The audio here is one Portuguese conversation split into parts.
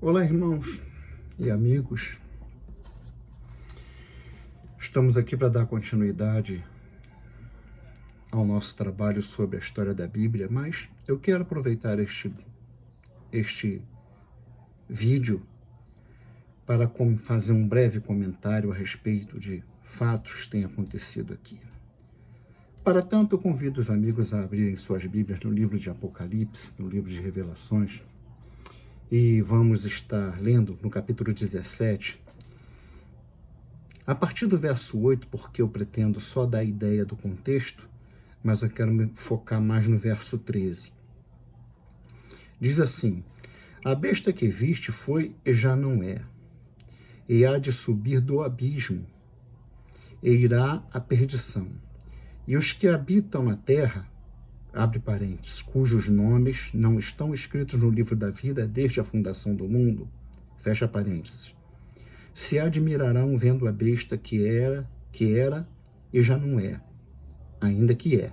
Olá, irmãos e amigos. Estamos aqui para dar continuidade ao nosso trabalho sobre a história da Bíblia, mas eu quero aproveitar este vídeo para fazer um breve comentário a respeito de fatos que têm acontecido aqui. Para tanto, eu convido os amigos a abrirem suas Bíblias no livro de Apocalipse, no livro de Revelações, e vamos estar lendo no capítulo 17, a partir do verso 8, porque eu pretendo só dar a ideia do contexto, mas eu quero me focar mais no verso 13. Diz assim: a besta que viste foi e já não é, e há de subir do abismo, e irá à perdição. E os que habitam a terra, abre parênteses, cujos nomes não estão escritos no livro da vida desde a fundação do mundo, fecha parênteses, se admirarão vendo a besta que era e já não é, ainda que é.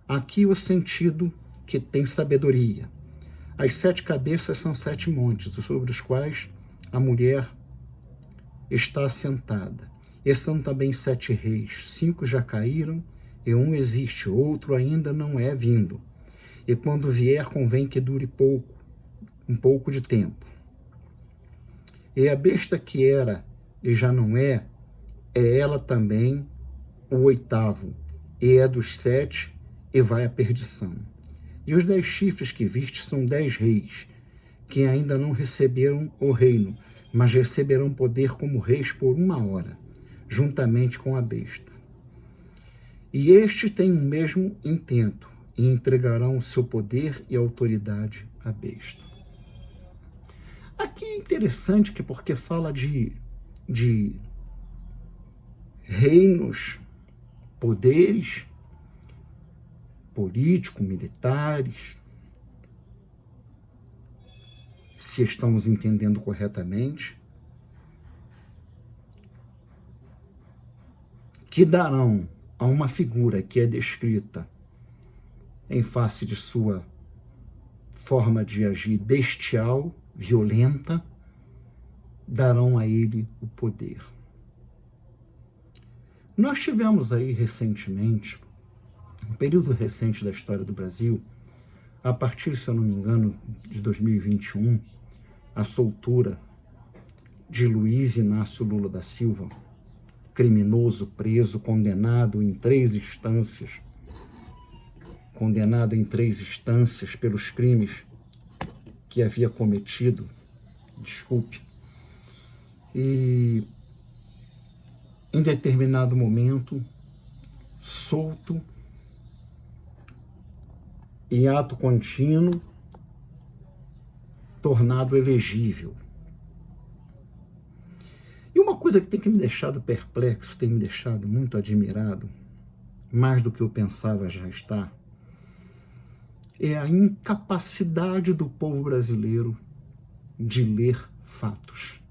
Aqui o sentido que tem sabedoria. As 7 cabeças são 7 montes, sobre os quais a mulher está assentada. E são também 7 reis, 5 já caíram, e um existe, outro ainda não é vindo. E quando vier, convém que dure um pouco de tempo. E a besta que era e já não é ela também o 8º, e é dos 7, e vai à perdição. E os 10 chifres que viste são 10 reis, que ainda não receberam o reino, mas receberão poder como reis por 1 hora, juntamente com a besta. E estes têm o mesmo intento, e entregarão o seu poder e autoridade à besta. Aqui é interessante porque fala de reinos, poderes políticos, militares, se estamos entendendo corretamente, que darão a uma figura que é descrita em face de sua forma de agir bestial, violenta, darão a ele o poder. Nós tivemos aí recentemente, um período recente da história do Brasil, a partir, se eu não me engano, de 2021, a soltura de Luiz Inácio Lula da Silva, criminoso preso, condenado em 3 instâncias, pelos crimes que havia cometido, e em determinado momento, solto, em ato contínuo, tornado elegível. E uma coisa que tem me deixado perplexo, tem me deixado muito admirado, mais do que eu pensava já estar, é a incapacidade do povo brasileiro de ler fatos.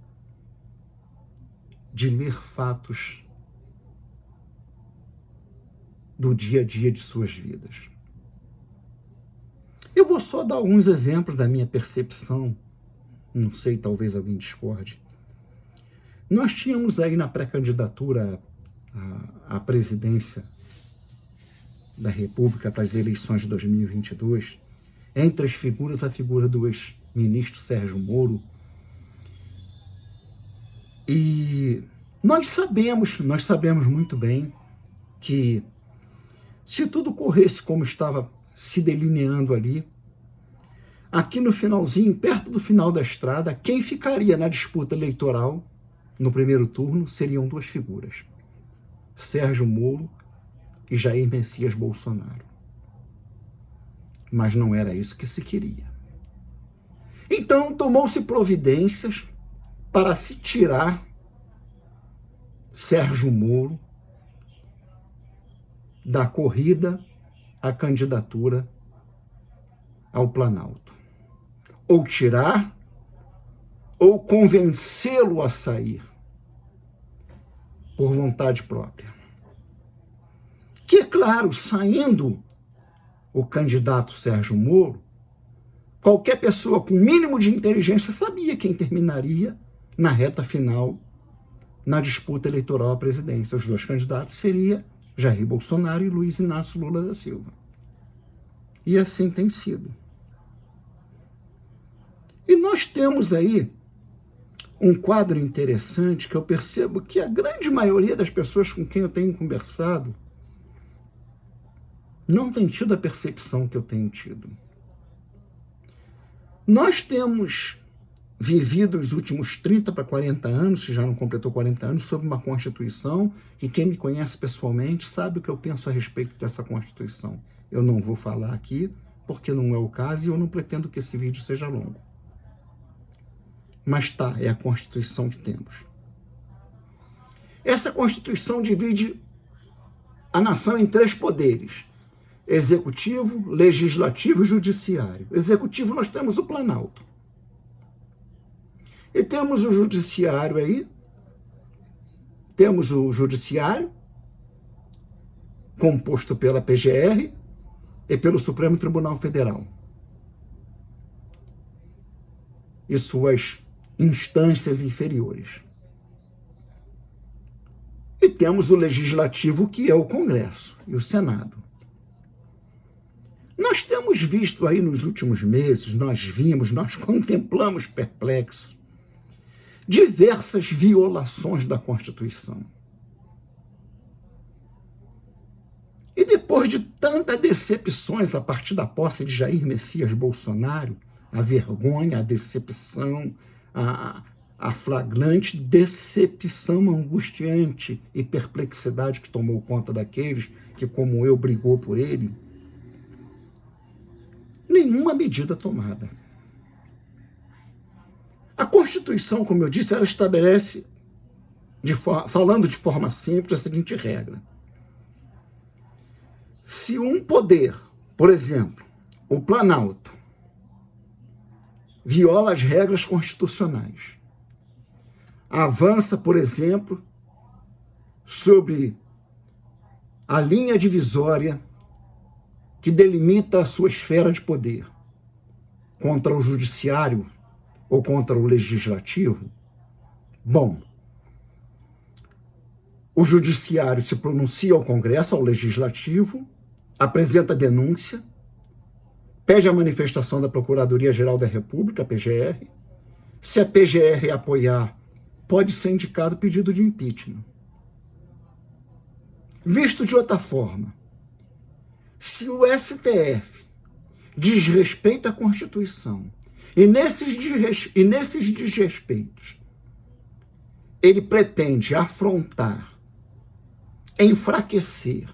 Do dia a dia de suas vidas. Eu vou só dar alguns exemplos da minha percepção, não sei, talvez alguém discorde. Nós tínhamos aí na pré-candidatura à presidência da República para as eleições de 2022, entre as figuras, a figura do ex-ministro Sérgio Moro. E nós sabemos muito bem que se tudo corresse como estava se delineando ali, aqui no finalzinho, perto do final da estrada, quem ficaria na disputa eleitoral no primeiro turno seriam 2 figuras: Sérgio Moro e Jair Messias Bolsonaro. Mas não era isso que se queria. Então, tomou-se providências para se tirar Sérgio Moro da corrida à candidatura ao Planalto. Ou tirar, ou convencê-lo a sair por vontade própria. Que, é claro, saindo o candidato Sérgio Moro, qualquer pessoa com mínimo de inteligência sabia quem terminaria na reta final na disputa eleitoral à presidência. Os dois candidatos seriam Jair Bolsonaro e Luiz Inácio Lula da Silva. E assim tem sido. E nós temos aí um quadro interessante que eu percebo que a grande maioria das pessoas com quem eu tenho conversado não tem tido a percepção que eu tenho tido. Nós temos vivido os últimos 30 para 40 anos, se já não completou 40 anos, sob uma Constituição, e quem me conhece pessoalmente sabe o que eu penso a respeito dessa Constituição. Eu não vou falar aqui, porque não é o caso, e eu não pretendo que esse vídeo seja longo. Mas tá, é a Constituição que temos. Essa Constituição divide a nação em 3 poderes: executivo, legislativo e judiciário. Executivo, nós temos o Planalto. E temos o judiciário aí, temos o judiciário, composto pela PGR e pelo Supremo Tribunal Federal. E suas instâncias inferiores. E temos o legislativo, que é o Congresso e o Senado. Nós temos visto aí nos últimos meses, nós contemplamos perplexos, diversas violações da Constituição. E depois de tantas decepções a partir da posse de Jair Messias Bolsonaro, a vergonha, a decepção, a flagrante decepção angustiante e perplexidade que tomou conta daqueles que, como eu, brigou por ele, nenhuma medida tomada. A Constituição, como eu disse, ela estabelece, falando de forma simples, a seguinte regra: se um poder, por exemplo, o Planalto, viola as regras constitucionais, avança, por exemplo, sobre a linha divisória que delimita a sua esfera de poder contra o judiciário ou contra o legislativo, bom, o judiciário se pronuncia ao Congresso, ao legislativo, apresenta denúncia, pede a manifestação da Procuradoria-Geral da República, a PGR. Se a PGR apoiar, pode ser indicado pedido de impeachment. Visto de outra forma, se o STF desrespeita a Constituição e nesses desrespeitos ele pretende afrontar, enfraquecer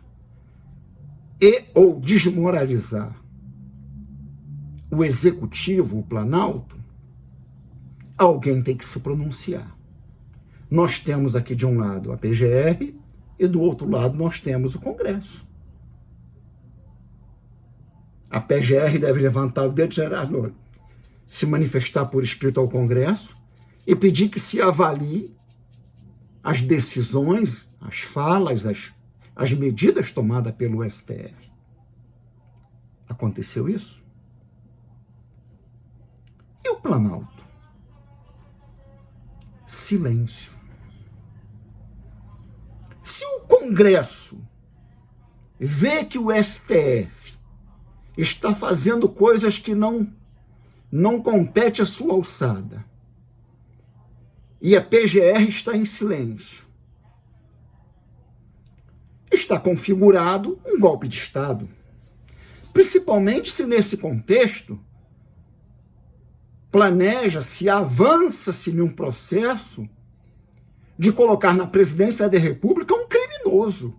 e ou desmoralizar o executivo, o Planalto, alguém tem que se pronunciar. Nós temos aqui de um lado a PGR e do outro lado nós temos o Congresso. A PGR deve levantar o dedo e dizer, se manifestar por escrito ao Congresso e pedir que se avalie as decisões, as falas, as medidas tomadas pelo STF. Aconteceu isso? E o Planalto? Silêncio. Se o Congresso vê que o STF está fazendo coisas que não compete à sua alçada, e a PGR está em silêncio, está configurado um golpe de Estado. Principalmente se nesse contexto planeja-se, avança-se num processo de colocar na presidência da República um criminoso.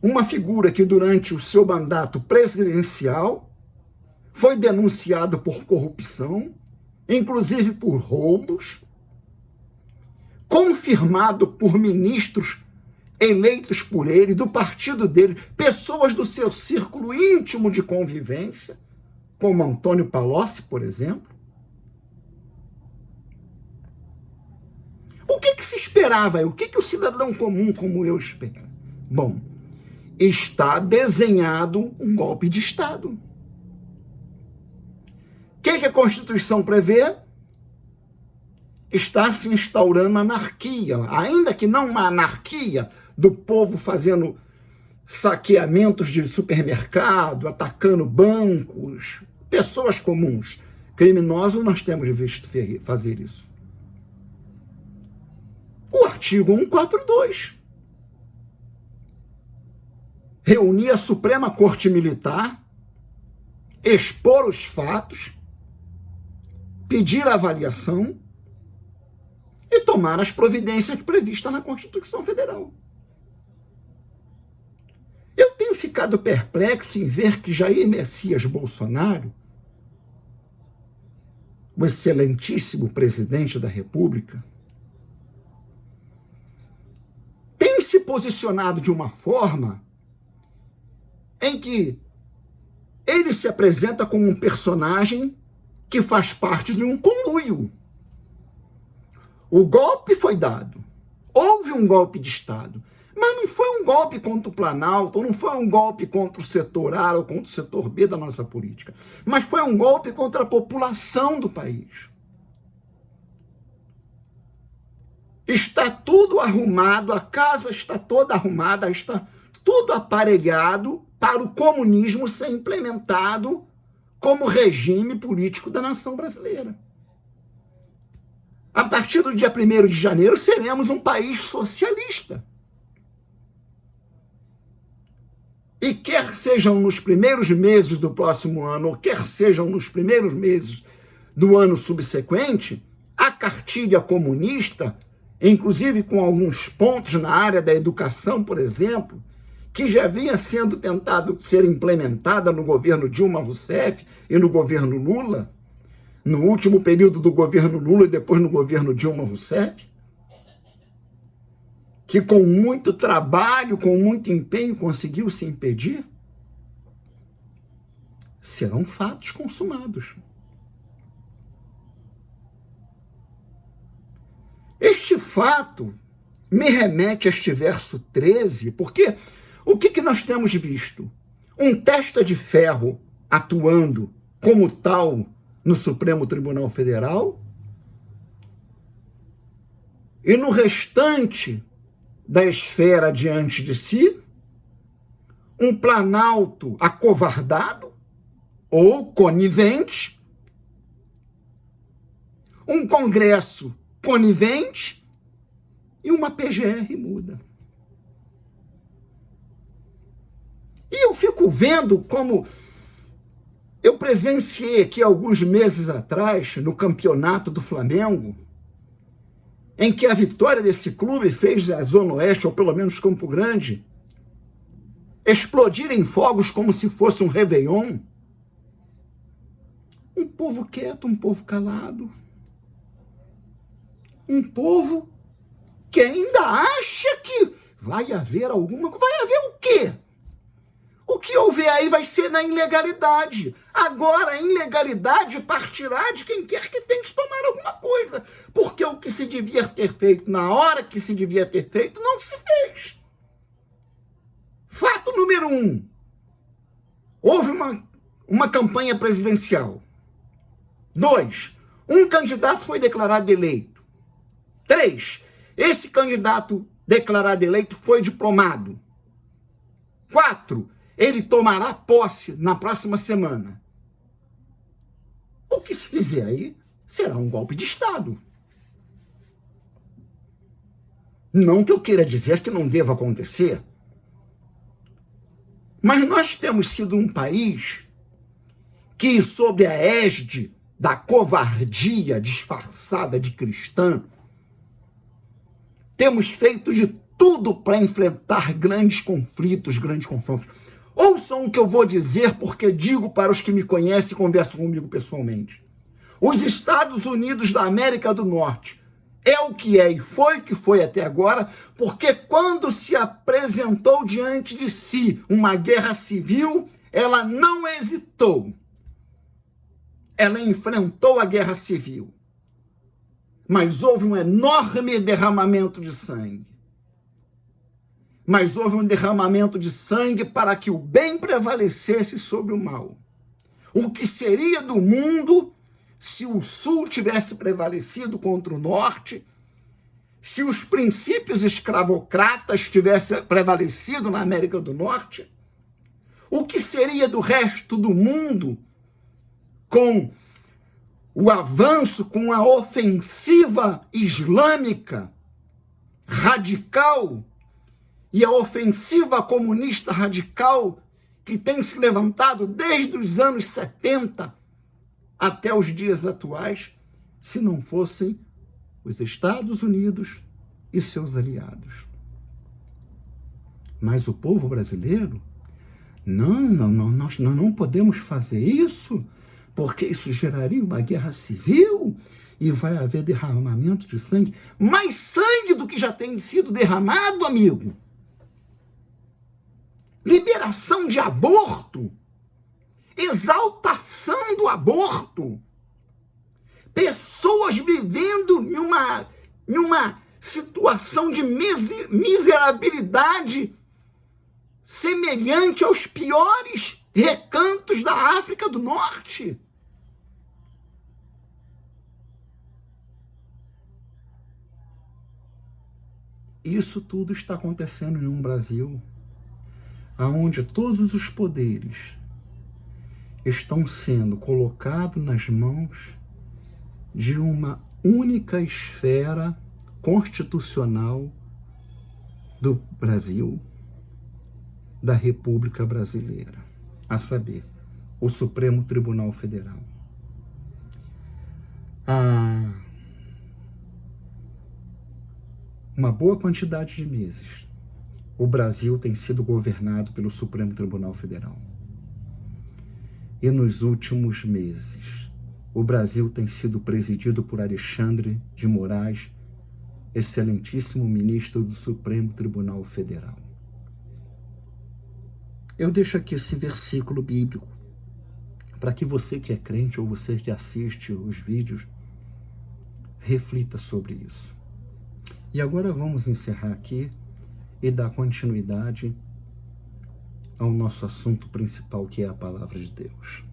Uma figura que durante o seu mandato presidencial foi denunciado por corrupção, inclusive por roubos, confirmado por ministros eleitos por ele, do partido dele, pessoas do seu círculo íntimo de convivência, como Antônio Palocci, por exemplo. O que se esperava? O que o cidadão comum como eu espera? Bom, está desenhado um golpe de Estado. que a Constituição prevê? Está se instaurando anarquia, ainda que não uma anarquia do povo fazendo saqueamentos de supermercado, atacando bancos, pessoas comuns. Criminosos nós temos visto fazer isso. O artigo 142. Reunir a Suprema Corte Militar, expor os fatos, pedir a avaliação e tomar as providências previstas na Constituição Federal. Eu tenho ficado perplexo em ver que Jair Messias Bolsonaro, o excelentíssimo presidente da República, tem se posicionado de uma forma em que ele se apresenta como um personagem que faz parte de um conluio. O golpe foi dado, houve um golpe de Estado, mas não foi um golpe contra o Planalto, não foi um golpe contra o setor A ou contra o setor B da nossa política, mas foi um golpe contra a população do país. Está tudo arrumado, a casa está toda arrumada, está tudo aparelhado para o comunismo ser implementado como regime político da nação brasileira. A partir do dia 1º de janeiro, seremos um país socialista. E quer sejam nos primeiros meses do próximo ano, ou quer sejam nos primeiros meses do ano subsequente, a cartilha comunista, inclusive com alguns pontos na área da educação, por exemplo, que já vinha sendo tentado ser implementada no governo Dilma Rousseff e no governo Lula, no último período do governo Lula e depois no governo Dilma Rousseff, que com muito trabalho, com muito empenho, conseguiu se impedir, serão fatos consumados. Este fato me remete a este verso 13, porque o que nós temos visto? Um testa de ferro atuando como tal no Supremo Tribunal Federal e no restante da esfera diante de si, um Planalto acovardado ou conivente, um Congresso conivente e uma PGR muda. E eu fico vendo como eu presenciei aqui alguns meses atrás, no campeonato do Flamengo, em que a vitória desse clube fez a Zona Oeste, ou pelo menos Campo Grande, explodir em fogos como se fosse um Réveillon. Um povo quieto, um povo calado. Um povo que ainda acha que vai haver alguma coisa. Vai haver o quê? O que houver aí vai ser na ilegalidade. Agora, a ilegalidade partirá de quem quer que tente tomar alguma coisa. Porque o que se devia ter feito na hora que se devia ter feito, não se fez. Fato número 1. Houve uma campanha presidencial. 2. Um candidato foi declarado eleito. 3. Esse candidato declarado eleito foi diplomado. 4. Ele tomará posse na próxima semana. O que se fizer aí será um golpe de Estado. Não que eu queira dizer que não deva acontecer, mas nós temos sido um país que, sob a égide da covardia disfarçada de cristã, temos feito de tudo para enfrentar grandes conflitos, grandes confrontos. Ouçam o que eu vou dizer, porque digo para os que me conhecem e conversam comigo pessoalmente. Os Estados Unidos da América do Norte é o que é e foi o que foi até agora, porque quando se apresentou diante de si uma guerra civil, ela não hesitou. Ela enfrentou a guerra civil. Mas houve um enorme derramamento de sangue. Mas houve um derramamento de sangue para que o bem prevalecesse sobre o mal. O que seria do mundo se o Sul tivesse prevalecido contra o Norte, se os princípios escravocratas tivessem prevalecido na América do Norte? O que seria do resto do mundo com o avanço, com a ofensiva islâmica radical e a ofensiva comunista radical que tem se levantado desde os anos 70 até os dias atuais, se não fossem os Estados Unidos e seus aliados? Mas o povo brasileiro, nós não podemos fazer isso, porque isso geraria uma guerra civil e vai haver derramamento de sangue. Mais sangue do que já tem sido derramado, amigo. Liberação de aborto, exaltação do aborto, pessoas vivendo em uma situação de miserabilidade semelhante aos piores recantos da África do Norte. Isso tudo está acontecendo em um Brasil onde todos os poderes estão sendo colocados nas mãos de uma única esfera constitucional do Brasil, da República Brasileira, a saber, o Supremo Tribunal Federal. Há uma boa quantidade de meses, o Brasil tem sido governado pelo Supremo Tribunal Federal. E nos últimos meses, o Brasil tem sido presidido por Alexandre de Moraes, excelentíssimo ministro do Supremo Tribunal Federal. Eu deixo aqui esse versículo bíblico para que você que é crente ou você que assiste os vídeos reflita sobre isso. E agora vamos encerrar aqui e dar continuidade ao nosso assunto principal, que é a palavra de Deus.